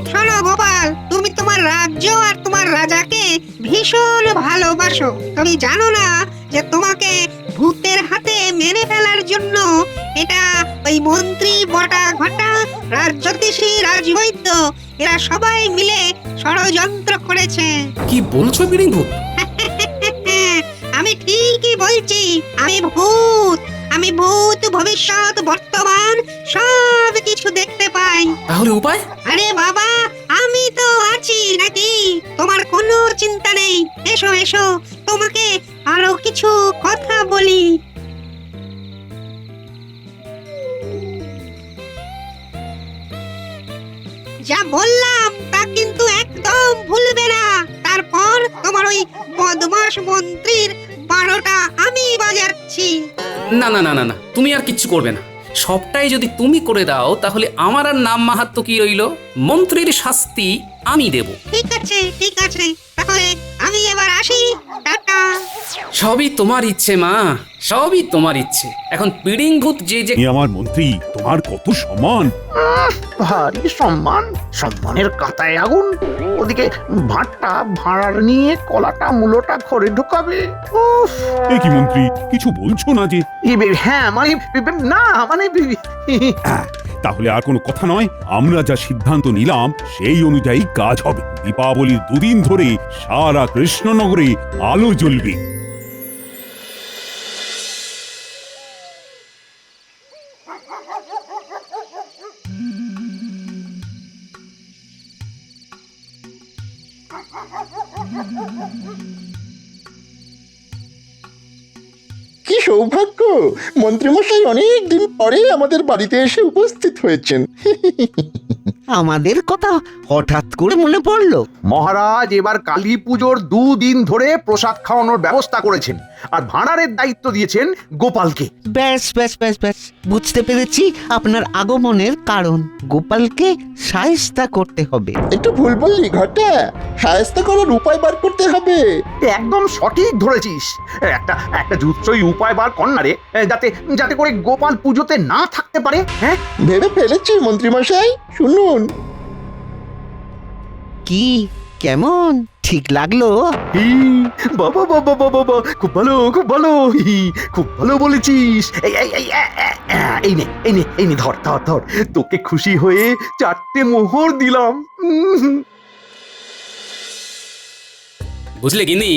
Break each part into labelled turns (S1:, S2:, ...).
S1: শোনো গোপাল, তুমি তোমার রাজ্য আর তোমার রাজাকে ভীষণ ভালোবাসো। তুমি জানো না যে তোমাকে ভূতের হাতে মেরে ফেলার জন্য এটা ওই মন্ত্রী, বটা ঘটা, রাজ্যোতিষী, রাজবৈদ্য এরা সবাই মিলে ষড়যন্ত্র করেছে।
S2: কি বলছো বিড়িংভূত?
S1: আমি ঠিকই বলছি, আমি ভূত ভবিষ্যৎ বর্তমান সব কিছু দেখতে পাই।
S2: তাহলে উপায়?
S1: আরে বাবা, আমি তো আছি নাকি, তোমার কোনো চিন্তা নেই। এসো এসো, তোমাকে আরো কিছু কথা বলি। যা বললাম তা কিন্তু একদম ভুলবে না। তারপর তোমার ওই বদমাশ মন্ত্রীর 12টা আমি বাজাচ্ছি।
S2: না না না না না, তুমি আর কিচ্ছু করবে না। সবটাই যদি তুমি করে দাও তাহলে আমার আর নাম মাহাত্ম কি রইল? মন্ত্রীর শাস্তি আমি দেব।
S1: ঠিক আছে ঠিক আছে, তাহলে আমি এবার আসি, টাটা।
S2: সবই তোমার ইচ্ছে মা, সবই তোমার ইচ্ছে। এখন পিড়িংভূত যে যে
S3: আমার মন্ত্রী, তোমার কত সম্মান।
S4: ভারী সম্মান, সম্মানের কাঁটায় আগুন। ওদিকে ভাতটা ভাড়ার নিয়ে কলাটা মূলোটা ঘরে ঢুকাবে। উফ,
S3: এ কি মন্ত্রী, কিছু বলছো না যে?
S4: হ্যাঁ মানে না মানে
S3: তাহলে আর কোনো কথা নয়, আমরা যা সিদ্ধান্ত নিলাম সেই অনুযায়ী কাজ হবে। দীপাবলির 2 দিন ধরে সারা কৃষ্ণনগরে আলো জ্বলবে।
S5: কি সৌভাগ্য, মন্ত্রীমশাই অনেক দিন পরে আমাদের বাড়িতে এসে উপস্থিত হয়েছেন।
S6: আমাদের কথা হঠাৎ করে মনে পড়লো।
S4: মহারাজ এবার কালী পুজোর 2 দিন ধরে প্রসাদ খাওয়ানোর ব্যবস্থা করেছেন, আর ভাঁড়ারের দায়িত্ব দিয়েছেন গোপালকে।
S6: ব্যাস ব্যাস ব্যাস ব্যাস, বুঝতে পেরেছি আপনার আগমনের কারণ। গোপালকে শায়েস্তা করতে হবে।
S5: একটু ভুল বললি ঘটা, শায়েস্তা করার উপায় বার করতে হবে।
S4: একদম সঠিক ধরেছিস। একটা জুৎসই উপায় বার কর না রে, যাতে যাতে করে গোপাল পুজোতে না থাকতে পারে। হ্যাঁ,
S5: ভেবে ফেলেছি মন্ত্রীমশাই, শুনুন।
S6: কি, কেমন, ঠিক লাগলো?
S4: বাবা বাবা বাবা বাবা, খুব ভালো খুব ভালো, খুব ভালো বলেছিস। এই নে এই নে এই নে, ধর ধর ধর, তোকে খুশি হয়ে 4টে মোহর দিলাম।
S2: বুঝলে গিন্নি,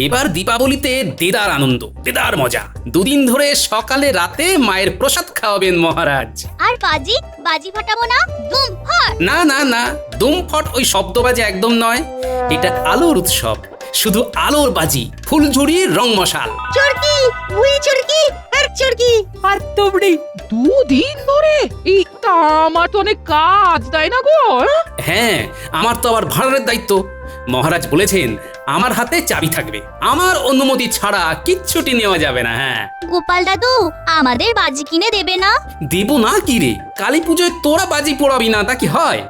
S2: এবার দীপাবলিতে দেদার আনন্দ, দেদার মজা। 2 দিন ধরে সকালে রাতে মায়ের প্রসাদ খাওয়াবেন মহারাজ।
S7: আর বাজি বাজি ফাটাবো না, দুম ফাট।
S2: না না না, দুমফট ওই শব্দবাজি একদম নয়। এটা আলোর উৎসব, শুধু আলোর বাজি, ফুলঝুরি, রং মশাল।
S1: চরকি, বুড়ি চরকি আর চরকি।
S8: আর তোমরি 2 দিন ধরে এই তা আমার তো অনেক কাজ, তাই না গো?
S2: হ্যাঁ, আমার তো আবার ভাড়ারের দায়িত্ব। মহারাজ বলেছেন আমার হাতে চাবি থাকবে, আমার অনুমতি ছাড়া কিচ্ছুটি নেওয়া যাবে না। হ্যাঁ,
S7: গোপাল দাদু আমাদের বাজি কিনে দেবে না?
S2: দেব না কি রে? কালী পুজোয় তোরা বাজি পোড়াবি না তা কি হয়?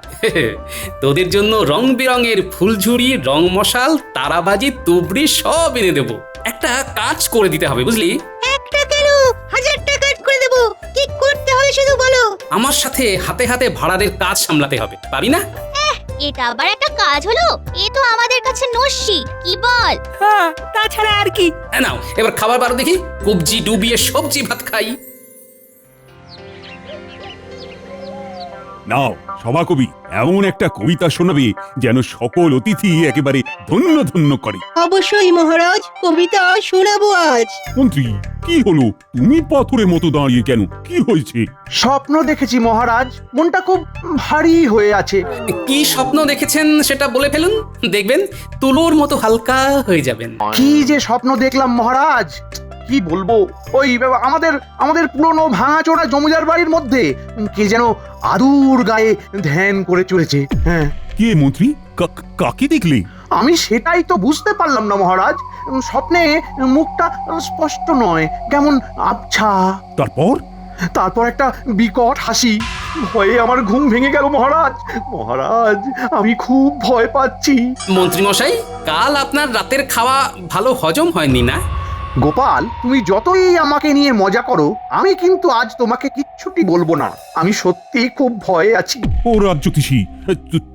S2: তোদের জন্য রং বেরঙের ফুলঝুরি, রং মশাল, তারাবাজি, তুবড়ি সব এনে দেব। একটা কাজ করে দিতে হবে বুঝলি?
S1: একটা কেন, 1000টা কাট করে দেবো। কি করতে হবে শুধু বলো।
S2: আমার সাথে হাতে হাতে ভাড়ারের কাজ সামলাতে হবে, পারি না?
S7: এটা আবার একটা কাজ হলো? এ তো আমাদের কাছে নস্যি, কি বল?
S8: হ্যাঁ, তাছাড়া আর কি?
S2: নাও এবার খাবার বারো দেখি, কবজি ডুবিয়ে সবজি ভাত খাই।
S3: নাও সভাকবি, এমন একটা কবিতা শোনাবে যেন সকল অতিথি একেবারে ধন্য ধন্য করে।
S1: অবশ্যই মহারাজ, কবিতা শোনাবো আজ।
S3: মন্ত্রী, কি হলো? তুমি পাথরের মতো দাঁড়িয়ে কেন? কি হয়েছে?
S4: স্বপ্ন দেখেছি মহারাজ, মনটা খুব ভারী হয়ে আছে।
S2: কি স্বপ্ন দেখেছেন সেটা বলে ফেলুন, দেখবেন তুলোর মতো হালকা হয়ে যাবেন।
S4: কি যে স্বপ্ন দেখলাম মহারাজ, কি বলবো। ওই আমাদের পুরনো ভাঙাচোরা জমিদার বাড়ির মধ্যে কে যেন আদুর গায়ে ধ্যান করে চলেছে। হ্যাঁ,
S3: কে মন্ত্রী? কাকে দেখলে?
S4: আমি সেটাই তো বুঝতে পারলাম না মহারাজ। স্বপ্নে মুখটা স্পষ্ট নয়, কেমন আবছা। তারপর একটা বিকট হাসি। ভয়ে আমার ঘুম ভেঙে গেল মহারাজ। মহারাজ, আমি খুব ভয় পাচ্ছি।
S2: মন্ত্রী মশাই, কাল আপনার রাতের খাওয়া ভালো হজম হয়নি না?
S4: গোপাল, তুমি যতই আমাকে নিয়ে মজা করো, আমি কিন্তু আজ তোমাকে কিচ্ছুটি বলবো না। আমি সত্যি খুব ভয়ে আছি।
S3: ও রাজ্যতীষী,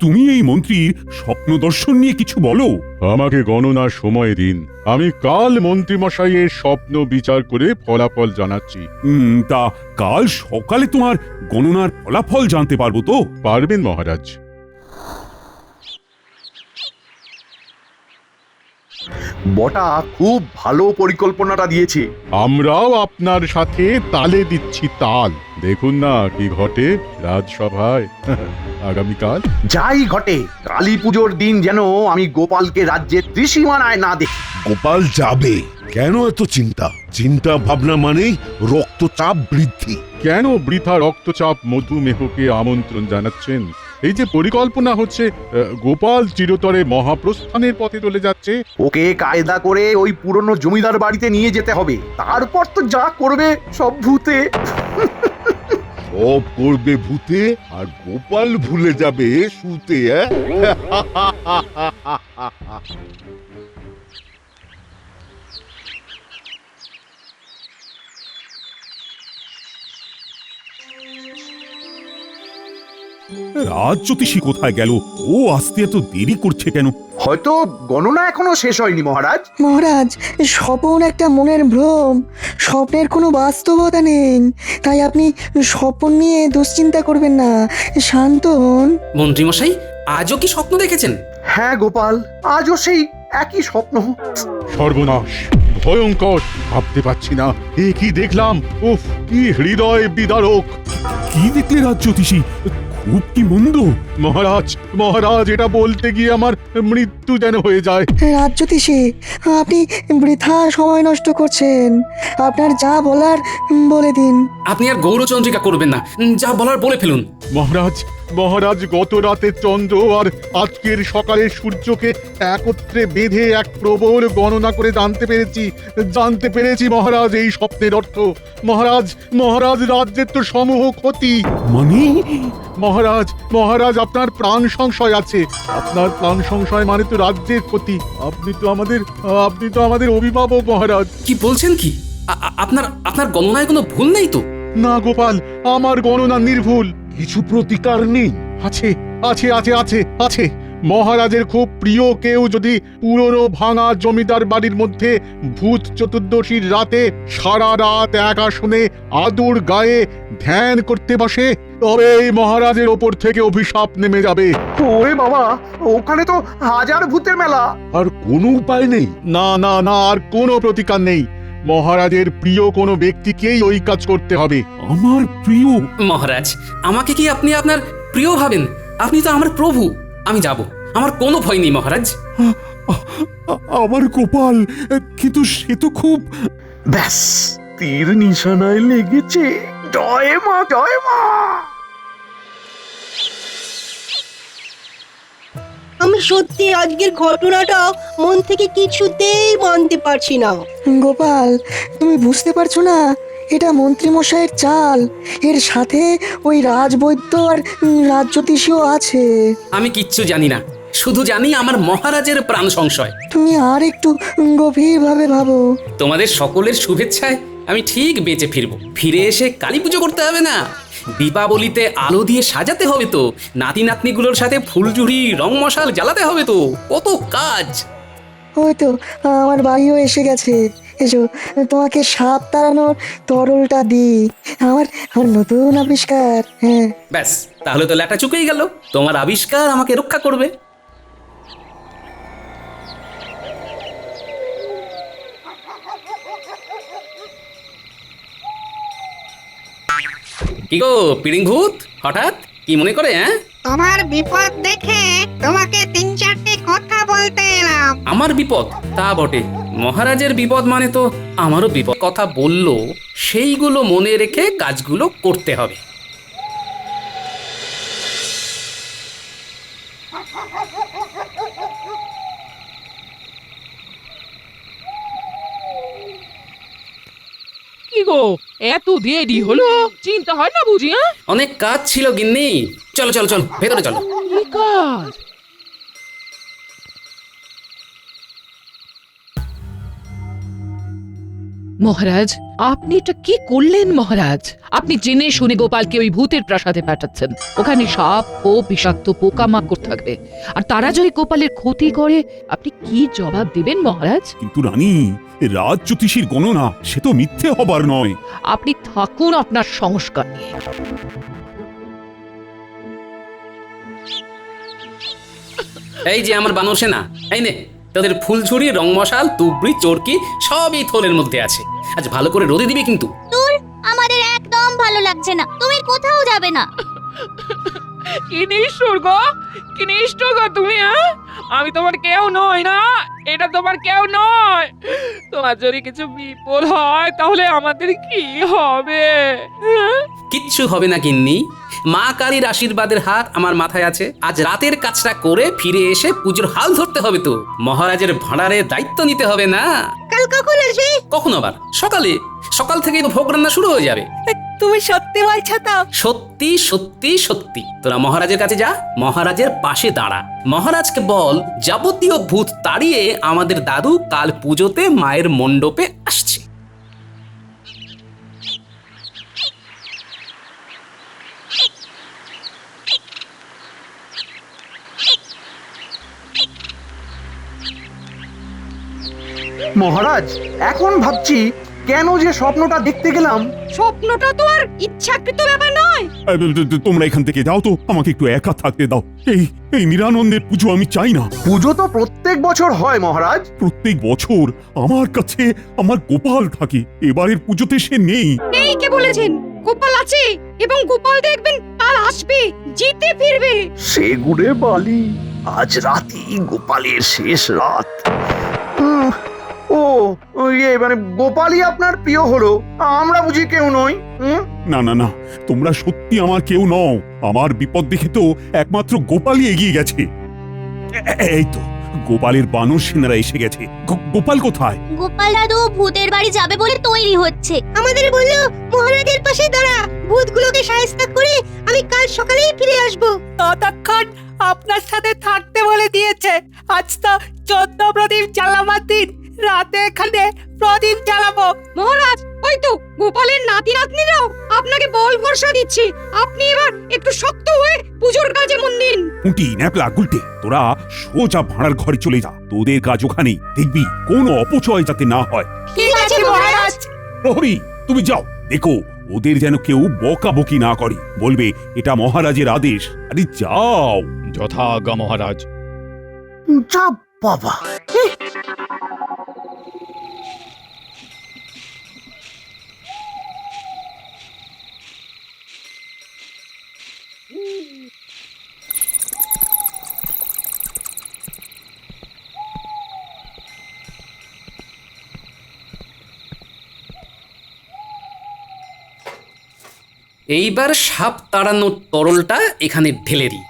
S3: তুমি এই মন্ত্রীর স্বপ্ন দর্শন নিয়ে কিছু বলো।
S9: আমাকে গণনার সময় দিন, আমি কাল মন্ত্রীমশাইয়ের স্বপ্ন বিচার করে ফলাফল জানাচ্ছি।
S3: তা কাল সকালে তোমার গণনার ফলাফল জানতে পারবো তো?
S9: পারবেন মহারাজ।
S4: বটা খুব ভালো পরিকল্পনাটা দিয়েছে।
S9: আমরাও আপনার সাথে তালে দিচ্ছি তাল। দেখুন না কি ঘটে রাজসভায় আগামীকাল।
S4: যাই ঘটে, কালী পুজোর দিন যেন আমি গোপালকে রাজ্যের ত্রিসীমানায় না দেখি।
S10: গোপাল যাবে, কেন এত চিন্তা? চিন্তা ভাবনা মানেই রক্তচাপ বৃদ্ধি।
S9: কেন বৃথা রক্তচাপ মধুমেহকে আমন্ত্রণ জানাচ্ছেন? এই যে পরিকল্পনা হচ্ছে, গোপাল চিরতরে মহাপ্রস্থানের পথে চলে যাচ্ছে।
S4: ওকে কায়দা করে ওই পুরনো জমিদার বাড়িতে নিয়ে যেতে হবে, তারপর তো যা করবে সব ভূতে।
S10: সব করবে ভূতে, আর গোপাল ভুলে যাবে শুতে।
S3: রাজ্যতীষী কোথায় গেল? ও আসতে এত দেরি করছে কেন?
S4: হয়তো গণনা এখনো শেষ হয়নি মহারাজ।
S11: মহারাজ, স্বপন একটা মনের ভ্রম, স্বপ্নের কোনো বাস্তবতা নেই। তাই আপনি স্বপন নিয়ে দুশ্চিন্তা করবেন না, শান্ত হন।
S2: মন্ত্রীমশাই আজও কি স্বপ্ন দেখেছেন?
S4: হ্যাঁ গোপাল, আজও সেই একই স্বপ্ন।
S9: সর্বনাশ, ভয়ঙ্কর, ভাবতে পারছি না এ কি দেখলাম। উফ, কি হৃদয় বিদারক।
S3: কি দেখলে রাজ্যতীষী? খুব কি মন্দ?
S9: মহারাজ, মহারাজ, এটা বলতে গিয়ে আমার মৃত্যু যেন হয়ে যায়।
S11: রাজ্যতীষী, আপনি বৃথা সময় নষ্ট করছেন। আপনার যা বলার বলে দিন।
S2: আপনি আর গৌরচন্দ্রিকা করবেন না, যা বলার বলে ফেলুন।
S9: মহারাজ, মহারাজ, গত রাতের চন্দ্র আর আজকের সকালের সূর্যকে একত্রে বেঁধে এক প্রবল গণনা করে জানতে পেরেছি মহারাজ এই স্বপ্নের অর্থ। মহারাজ, মহারাজ, রাজ্যের তো সমূহ ক্ষতি।
S3: মানে?
S9: মহারাজ, মহারাজ, আপনার প্রাণ সংশয় আছে। আপনার প্রাণ সংশয় মানে তো রাজ্যের ক্ষতি। আপনি তো আমাদের অভিভাবক মহারাজ।
S2: কি বলছেন কি? আপনার আপনার গণনায় কোনো ভুল নেই তো?
S9: না গোপাল, আমার গণনা নির্ভুল।
S10: কিছু প্রতিকার নেই?
S9: আছে, আছে, আছে, আছে, আছে। মহারাজের খুব প্রিয় কেউ যদি পুরনো ভাঙা জমিদার বাড়ির মধ্যে ভূত চতুর্দশীর রাতে সারা রাত এক আসনে আদুর গায়ে ধ্যান করতে বসে, তবে এই মহারাজের ওপর থেকে অভিশাপ নেমে যাবে।
S4: ওরে বাবা, ওখানে তো হাজার ভূতের মেলা।
S10: আর কোনো উপায় নেই?
S9: না, না, না, আর কোনো প্রতিকার নেই। মহারাজের প্রিয় কোনো ব্যক্তিকেই ওই কাজ করতে হবে।
S3: আমার প্রিয়?
S2: মহারাজ, আমাকে কি আপনি আপনার প্রিয় ভাবেন? আপনি তো আমার প্রভু। আমি যাব, আমার কোনো ভয় নেই মহারাজ।
S3: আমার গোপাল, কিন্তু সে তো খুব...
S4: ব্যাস, তীর নিশানায় লেগেছে। জয় মা, জয় মা।
S12: আমি সত্যি আজকের ঘটনাটা মন থেকে কিছুতেই মানতে পারছি না।
S11: গোপাল, তুমি বুঝতে পারছো না? এটা মন্ত্রীমশাইয়ের চাল। এর সাথে ওই রাজবৈদ্য আর রাজ্যতীষীও আছে।
S2: আমি কিচ্ছু জানি না, শুধু জানি আমার মহারাজের প্রাণ সংশয়।
S11: তুমি আর একটু গভীরভাবে ভাবো।
S2: তোমাদের সকলের শুভেচ্ছায় আমি ঠিক বেঁচে ফিরবো। ফিরে এসে কালী পুজো করতে হবে না? দীপাবলিতে আলো দিয়ে সাজাতে হবে তো, নাতি নাতনিগুলোর সাথে ফুলঝুরি রং মশাল জ্বালাতে হবে তো, কত কাজ।
S11: ওই তো আমার বাড়িও এসে গেছে। এসো, তোমাকে সাপ তাড়ানোর তরলটা দিই। আমার নতুন আবিষ্কার। হ্যাঁ,
S2: ব্যাস, তাহলে তো ল্যাটা চুকেই গেল। তোমার আবিষ্কার আমাকে রক্ষা করবে। কি গো পিড়িং ভূত, হঠাৎ কি মনে করে?
S1: তোমার বিপদ দেখে তোমাকে 3-4টে কথা বলতে এলাম।
S2: আমার বিপদ? তা বটে, মহারাজের বিপদ মানে তো আমারও বিপদ। কথা বললো, সেইগুলো মনে রেখে কাজগুলো করতে হবে।
S8: কি গো, এত দেরি হলো? চিন্তা হয় না বুঝি?
S2: অনেক কাজ ছিল গিন্নি। চলো চলো চলো, ভেতরে চলো।
S8: কি কাজ? মহারাজ আপনি এটা কি করলেন মহারাজ? আপনি জেনে শুনে গোপালকে ওই ভূতের প্রাসাদে পাঠাচ্ছেন। ওখানে সাপ ও বিষাক্ত পোকামাকড় থাকবে, আর তারা যদি গোপালের ক্ষতি করে আপনি কি জবাব দিবেন মহারাজ?
S3: কিন্তু রানী, রাজ জ্যোতিষীর গণনা সে তো মিথ্যে হবার নয়।
S8: আপনি থাকুন আপনার সংস্কার নিয়ে।
S2: এই যে আমার বানর সেনা, এই নে তোদের ফুলঝুরি, রং মশাল, তুবড়ি, চরকি সবই থলের মধ্যে আছে। আজ ভালো করে রোদে দিবি কিন্তু।
S7: দূর, আমাদের একদম ভালো লাগছে না, তুমি কোথাও যাবে না।
S8: কি নিষ্ঠুর গো, কি নিষ্ঠুর গো তুমি, হ্যাঁ? আমি তোমার কেউ নই না, এটা তোমার কেউ নয়। তোমার যদি কিছু বিপদ হয় তাহলে আমাদের কি হবে?
S2: কিচ্ছু হবে না গিন্নি, মা কালীর আশীর্বাদের হাত আমার মাথায় আছে। আজ রাতের কাজটা করে ফিরে এসে পুজোর হাল ধরতে হবে তো, মহারাজের ভাঁড়ারের দায়িত্ব নিতে হবে না?
S12: কাল কখন আসবে?
S2: কখন আবার? সকালে, সকাল থেকেই তো ভোগ রান্না শুরু হয়ে যাবে।
S12: তুমি সত্যি বলছো তো?
S2: সত্যি সত্যি সত্যি। তোরা মহারাজের কাছে যা, মহারাজের পাশে দাঁড়া, মহারাজকে বল যাবতীয় ভূত তাড়িয়ে আমাদের দাদু কাল পুজোতে মায়ের মণ্ডপে আসছে।
S4: মহারাজ, এখন ভাবছি কেন যে স্বপ্নটা দেখতে গেলাম।
S12: স্বপ্নটা তো আর ইচ্ছাকৃত ব্যাপার নয়।
S3: তোমরা এখান থেকে যাও তো, আমাকে একটু একা থাকতে দাও। এই নিরানন্দের পুজো আমি চাই না।
S4: পুজো তো প্রত্যেক বছর হয় মহারাজ।
S3: প্রত্যেক বছর আমার কাছে আমার গোপাল থাকে, এবারের পুজোতে সে নেই।
S12: এই কে বলেছেন? গোপাল আছে, এবং গোপাল দেখবেন কাল আসবে, জিতে ফিরবে।
S4: সে গুড়ে বালি, আজ রাতই গোপালের শেষ রাত। মানে গোপালই আপনার প্রিয় হলো, আমরা বুঝি কেউ নই?
S3: না না না, তোমরা সত্যি আমার কেউ নও। আমার বিপদ দেখে তো একমাত্র গোপালই এগিয়ে গেছে। এই তো গোপালের বানর সেনারা এসে গেছে। গোপাল কোথায়?
S7: গোপাল দাদু ভূতের বাড়ি যাবে বলে তৈরি হচ্ছে।
S12: আমাদের বললো মহারাজের পাশে দাঁড়া, ভূতগুলোকে সাহায্য করে আমি কাল সকালেই ফিরে আসবো। ততক্ষণ আপনার সাথে থাকতে বলে দিয়েছে। আজ তো 14 প্রদীপ জ্বালাবার দিন, রাতে এখানে প্রদীপ জ্বালাবো। মহারাজ, ওই তো গোপালের নাতি নাতনিরাও আপনাকে বল ভরসা দিচ্ছে। আপনি এবার একটু শক্ত হয়ে পুজোর কাজে মন দিন।
S3: উঁটি ন্যাপলা গুলটে, তোরা সোজা ভাড়ার ঘরে চলে যা। তোদের কাজ ওখানেই, দেখবি কোনো অপচয় যাতে না হয়।
S12: ঠিক আছে মহারাজ।
S3: প্রহরী, তুমি যাও, দেখো ওদের যেন কেউ বকাবকি না করে। বলবে এটা মহারাজের আদেশ। আরে যাও।
S9: যথাজ্ঞা মহারাজ।
S4: যা বাবা,
S2: এইবার সাপ তাড়ানোর তরলটা এখানে ঢেলে দিই।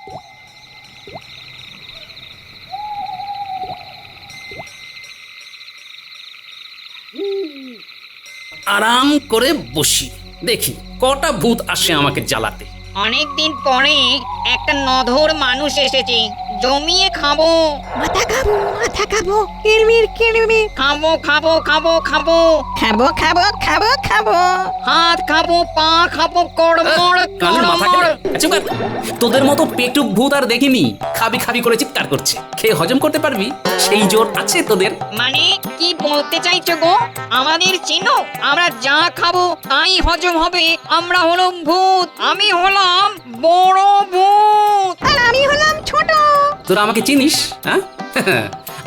S2: আরাম করে বসি, দেখি কটা ভূত আসে আমাকে জ্বালাতে।
S1: অনেকদিন পরে একটা নধর মানুষ এসেছে, জমিয়ে খাবো।
S12: মাথা খাবো, মাথা খাবো, কিরমির কিরমির
S1: খাবো খাবো খাবো খাবো
S12: খাবো খাবো খাবো খাবো।
S1: হাত খাবো, পা খাবো, কড়মড়
S2: কানের মাথা
S1: কড়মড়।
S2: খেলে চুপ কর। তোদের মতো পেটুক ভূত আর দেখিনি, খাবি খাবি করে চিৎকার করছে। খেয়ে হজম করতে পারবি সেই জোর আছে তোদের?
S1: মানে কি বলতে চাইছো গো? আমাদের চিনো? আমরা যা খাবো তাই হজম হবে। আমরা হলাম ভূত, আমি হলাম বড় ভূত।
S12: আর আমি হলাম ছোট।
S2: তোরা আমাকে চিনিস? হ্যাঁ,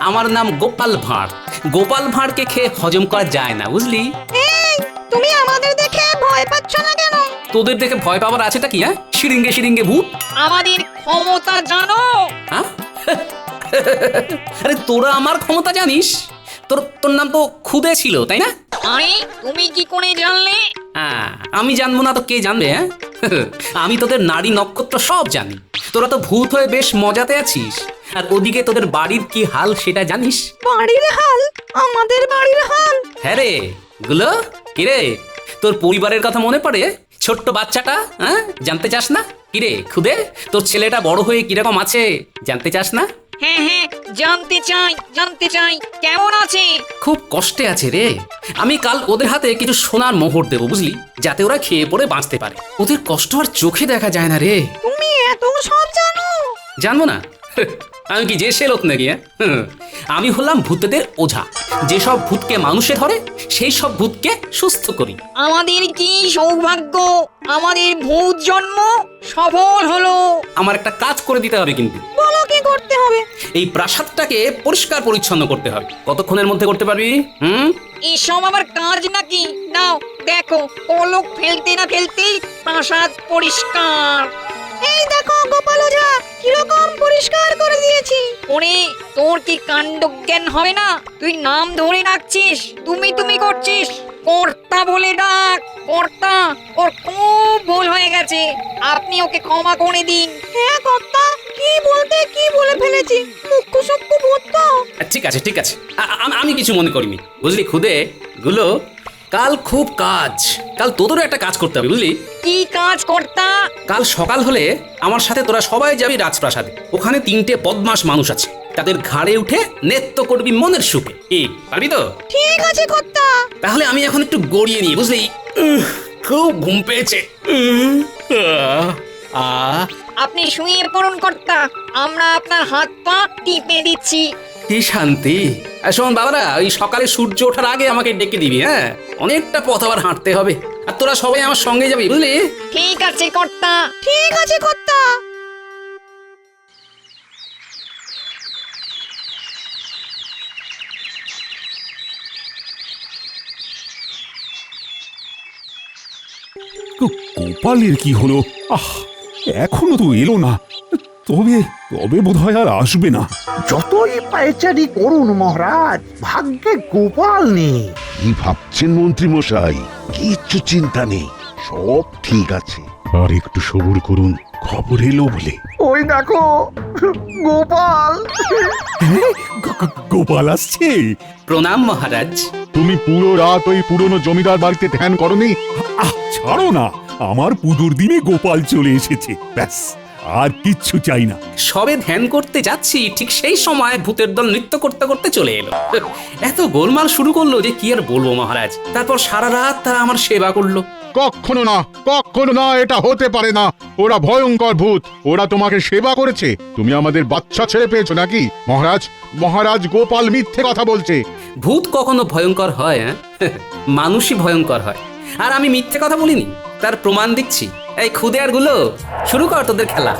S2: আমার নাম গোপাল ভাঁড়। গোপাল ভাঁড়কে খেয়ে হজম করা যায় না, বুঝলি?
S12: এই, তুমি আমাদের দেখে ভয় পাচ্ছ না কেন?
S2: তোদের দেখে ভয় পাওয়ার আছেটা কি? হ্যাঁ, শিরিঙ্গে শিরিঙ্গে ভূত।
S1: আমাদের ক্ষমতা জানো?
S2: হ্যাঁ, আরে তোরা আমার ক্ষমতা জানিস? তোর নাম তো খুদে ছিল, তাই না?
S1: আরে তুমি কি করে জানলে?
S2: হ্যাঁ, আমি জানবো না তো কে জানবে? হ্যাঁ, আমি তোদের নারী নক্ষত্র সব জানি। তোরা তো ভূত হয়ে বেশ মজাতে আছিস, আর ওদিকে তোদের বাড়ির কি হাল সেটা জানিস?
S12: বাড়ির হাল? আমাদের বাড়ির হাল?
S2: হ্যাঁ রে গুলো, কিরে তোর পরিবারের কথা মনে পড়ে? ছোট্ট বাচ্চাটা, হ্যাঁ, জানতে চাস না? কিরে খুদে, তোর ছেলেটা বড় হয়ে কিরকম আছে জানতে চাস না?
S12: হ্যাঁ হ্যাঁ জানতে চাই কেমন আছে?
S2: খুব কষ্টে আছে রে। আমি কাল ওদের হাতে কিছু সোনার মোহর দেবো বুঝলি, যাতে ওরা খেয়ে পড়ে বাঁচতে পারে। ওদের কষ্ট আর চোখে দেখা যায় না রে।
S12: তুমি এত সব জানো?
S2: জানবো না? আমি কি যে সে লোক নাকি? আমি হলাম ভূতেদের ওঝা। যেসব ভূতকে মানুষে ধরে সেই সব ভূতকে সুস্থ করি।
S12: আমাদের কি সৌভাগ্য, আমাদের ভূত জন্ম সফল হলো।
S2: আমার একটা কাজ করে দিতে হবে কিন্তু।
S12: বলো কি করতে হবে?
S2: এই প্রাসাদটাকে পরিষ্কার পরিচ্ছন্ন করতে হবে। কতক্ষণের মধ্যে করতে পারবি?
S12: এসব আবার কাজ নাকি? নাও দেখো, পলক ফেলতে না ফেলতেই প্রাসাদ পরিষ্কার। এই দেখো গোপাল ওঝা, কিরকম পরিষ্কার করে দিয়েছি। ওরে, তোর কি কাণ্ডজ্ঞান হবে না? তুই নাম ধরে ডাকছিস, তুমি করছিস। কর্তা বলে ডাক, কর্তা। ওর খুব ভুল হয়ে গেছে, আপনি ওকে ক্ষমা করে দিন। হ্যাঁ কর্তা, কি বলতে কি বলে ফেলেছি, মুখ্য সূক্ষ্ম ভূত তো।
S2: ঠিক আছে ঠিক আছে, আমি কিছু মনে করিনি বুঝলি। খুদে গুলো, কাল খুব কাজ। কাল তোদেরও একটা কাজ করতে হবে বুঝলি।
S12: কি কাজ কর্তা?
S2: কাল সকাল হলে আমার সাথে তোরা সবাই যাবি রাজপ্রাসাদে। ওখানে 3টে বদমাস মানুষ আছে, তাদের ঘাড়ে উঠে নৃত্য করবি মনের সুখে। কি পারবি তো?
S12: ঠিক আছে কর্তা।
S2: তাহলে আমি এখন একটু গড়িয়ে নিই বুঝলি। খুব ঘুম পেয়েছে।
S12: আপনি শুয়ে পড়ুন কর্তা, আমরা আপনার হাত পা টিপে দিচ্ছি।
S2: কি শান্তি। শোন বাবারা, ওই সকালে সূর্য ওঠার আগে আমাকে ডেকে দিবি। হ্যাঁ, অনেকটা পথ আবার হাঁটতে হবে, আর তোরা সবাই আমার সঙ্গে যাবি বুঝলি।
S12: ঠিক আছে কর্তা। ঠিক আছে কর্তা।
S3: গোপালের কি হলো? এখনো তো এলো না। তবে তবে বোধহয় আর আসবে না।
S4: যতই পায়চারি করুন মহারাজ, ভাগ্যে গোপাল নেই।
S10: কি ভাবছেন মন্ত্রী মশাই? কিচ্ছু চিন্তা নেই, সব ঠিক আছে।
S9: আর একটু সবুর করুন, খবর এলো বলে।
S4: ওই দেখো গোপাল।
S3: গোপাল আসছে।
S2: প্রণাম মহারাজ।
S9: তুমি পুরো রাত ওই পুরনো জমিদার বাড়িতে ধ্যান করনি?
S3: ছাড়ো না, আমার পুজোর দিনে গোপাল চলে এসেছে, ব্যাস আর কিচ্ছু চাই না।
S2: সবে ধ্যান করতে যাচ্ছি, ঠিক সেই সময় ভূতের দল নৃত্য করতে করতে চলে এলো। এত গোলমাল শুরু করলো যে কি আর বলবো মহারাজ। তারপর সারা রাত তারা আমার সেবা করলো।
S9: কখনো না, এটা হতে পারে না। ওরা ভয়ঙ্কর ভূত, ওরা তোমাকে সেবা করেছে। তুমি আমাদের বাচ্চা ছেড়ে পেয়েছো নাকি? মহারাজ গোপাল মিথ্যে কথা বলছে।
S2: ভূত কখনো ভয়ঙ্কর হয়? মানুষই ভয়ঙ্কর হয়। আর আমি মিথ্যে কথা বলিনি, তার প্রমাণ দিচ্ছি। এই খুদে আর গুলো, শুরু কর তোদের খেলা।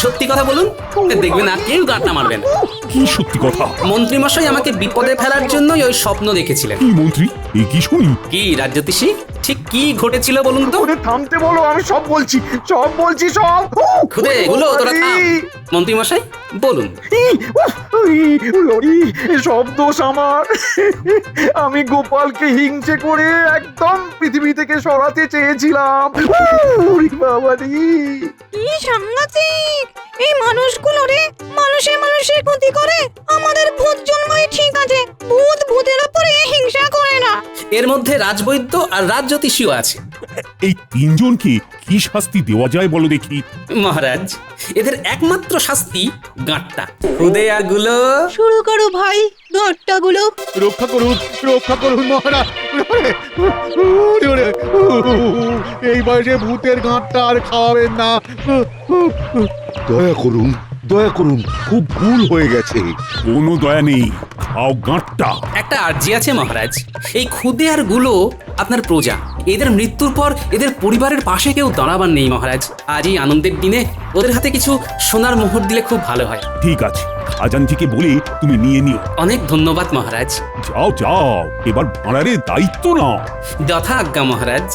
S2: সত্যি কথা বলুন, দেখবেন আর কেউ গাঁটটা মারবে না।
S3: কি সত্যি কথা?
S2: মন্ত্রী মশাই আমাকে বিপদে ফেলার জন্যই ওই স্বপ্ন দেখেছিলেন।
S3: কি মন্ত্রী, এ কি শুনি?
S2: কি রাজ্যতীষী, ঠিক কি ঘটেছিল বলুন তো?
S4: থামতে বলো, আমি সব বলছি।
S2: খুদে গুলো, তোরা থাম। মন্ত্রী মশাই বলুন।
S4: সব দোষ আমার। আমি গোপালকে হিংসে করে একদম পৃথিবী থেকে সরাতে চেয়েছিলাম।
S12: কি সাংঘাতিক এই মানুষগুলো রে! মানুষের ক্ষতি করে। আমাদের ভূত জন্মই ঠিক আছে, ভূত ভূতের উপরে হিংসা করে না।
S2: এর মধ্যে রাজবৈদ্য আর রাজ্যতীষীও আছে।
S3: এই 3 জনকে কি শাস্তি দেওয়া যায় বলো দেখি।
S2: মহারাজ, এদের একমাত্র শাস্তি গাঁটটা। খুদে আর গুলো,
S12: শুরু করো ভাই, গাঁটটাগুলো।
S9: রক্ষা করুন মহারাজ। এই বয়সে ভূতের গাঁটটা আর খাওয়াবেন না।
S10: দয়া করুন, খুব ভুল হয়ে গেছে।
S3: কোনো দয়া নেই, খাও গাঁটটা।
S2: একটা আর্জি আছে মহারাজ। এই খুদে আর গুলো আপনার প্রজা। এদের মৃত্যুর পর এদের পরিবারের পাশে কেউ দাঁড়াবার নেই মহারাজ। আজ এই আনন্দের দিনে ওদের হাতে কিছু সোনার মোহর দিলে খুব ভালো হয়।
S3: ঠিক আছে, খাজানজিকে বলে তুমি নিয়ে নিও।
S2: অনেক ধন্যবাদ মহারাজ।
S3: যাও, এবার ভাঁড়ারে দায়িত্ব নাও।
S2: যথা আজ্ঞা মহারাজ।